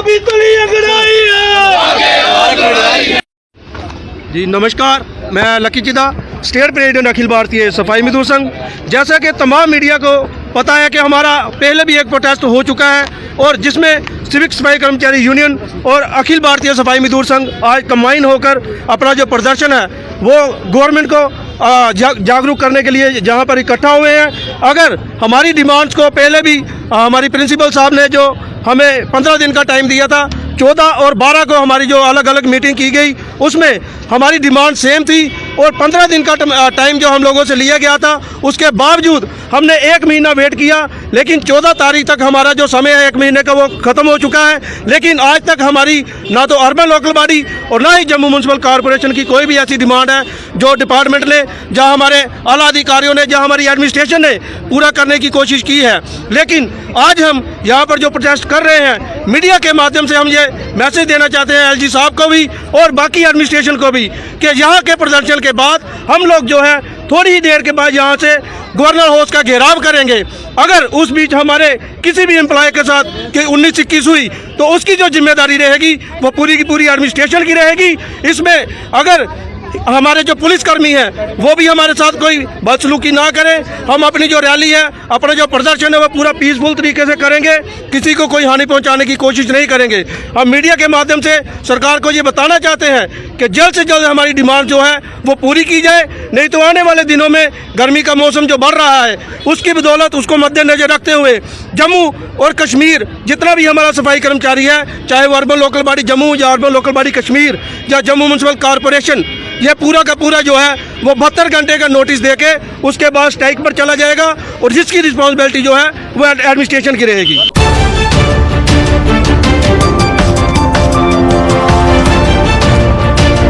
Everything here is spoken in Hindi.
अभी तली अंगड़ाई है। जी नमस्कार, मैं lucky चिदा, state president Akhil Bharatiya सफाई मजदूर संघ। जैसा कि तमाम मीडिया को पता है कि हमारा पहले भी एक प्रोटेस्ट हो चुका है और जिसमें सिविक सफाई कर्मचारी यूनियन और अखिल भारतीय सफाई मजदूर संघ आज कंबाइन होकर अपना जो प्रदर्शन है वो गवर्नमेंट को जागरूक करने के लिए जहां पर इकट्ठा हुए हैं। अगर हमारी डिमांड्स को पहले भी हमारी प्रिंसिपल साहब ने जो हमें 15 दिन का टाइम दिया था, 14 और 12 को हमारी जो अलग अलग मीटिंग की गई उसमें हमारी डिमांड सेम थी और 15 दिन का टाइम जो हम लोगों से लिया गया था उसके बावजूद हमने 1 महीना वेट किया, लेकिन 14 तारीख तक हमारा जो समय है 1 महीने का वो ख़त्म हो चुका है। लेकिन आज तक हमारी ना तो अर्बन लोकल बॉडी और ना ही जम्मू म्यूनसिपल कॉरपोरेशन की कोई भी ऐसी डिमांड है जो डिपार्टमेंट ने, जहां हमारे आला अधिकारियों ने, जहां हमारी एडमिनिस्ट्रेशन ने पूरा करने की कोशिश की है। लेकिन आज हम यहाँ पर जो प्रोटेस्ट कर रहे हैं, मीडिया के माध्यम से हम ये मैसेज देना चाहते हैं एलजी साहब को भी और बाकी एडमिनिस्ट्रेशन को भी कि यहाँ के प्रदर्शन के बाद हम लोग जो है थोड़ी ही देर के बाद यहाँ से गवर्नर हाउस का घेराव करेंगे। अगर उस बीच हमारे किसी भी एम्प्लॉय के साथ कि 19-21 हुई तो उसकी जो जिम्मेदारी रहेगी वो पूरी की पूरी एडमिनिस्ट्रेशन की रहेगी। इसमें अगर हमारे जो पुलिसकर्मी हैं वो भी हमारे साथ कोई बदसलूकी ना करें, हम अपनी जो रैली है, अपना जो प्रदर्शन है वो पूरा पीसफुल तरीके से करेंगे, किसी को कोई हानि पहुंचाने की कोशिश नहीं करेंगे। हम मीडिया के माध्यम से सरकार को ये बताना चाहते हैं कि जल्द से जल्द हमारी डिमांड जो है वो पूरी की जाए, नहीं तो आने वाले दिनों में गर्मी का मौसम जो बढ़ रहा है उसकी बदौलत उसको मद्देनजर रखते हुए जम्मू और कश्मीर जितना भी हमारा सफाई कर्मचारी है, चाहे वो अर्बन लोकल बॉडी जम्मू या अर्बन लोकल बॉडी कश्मीर या जम्मू म्यूनसिपल कॉरपोरेशन, ये पूरा का पूरा जो है वो 72 घंटे का नोटिस देके उसके बाद स्ट्राइक पर चला जाएगा और जिसकी रिस्पॉन्सिबिलिटी जो है वो एडमिनिस्ट्रेशन की रहेगी।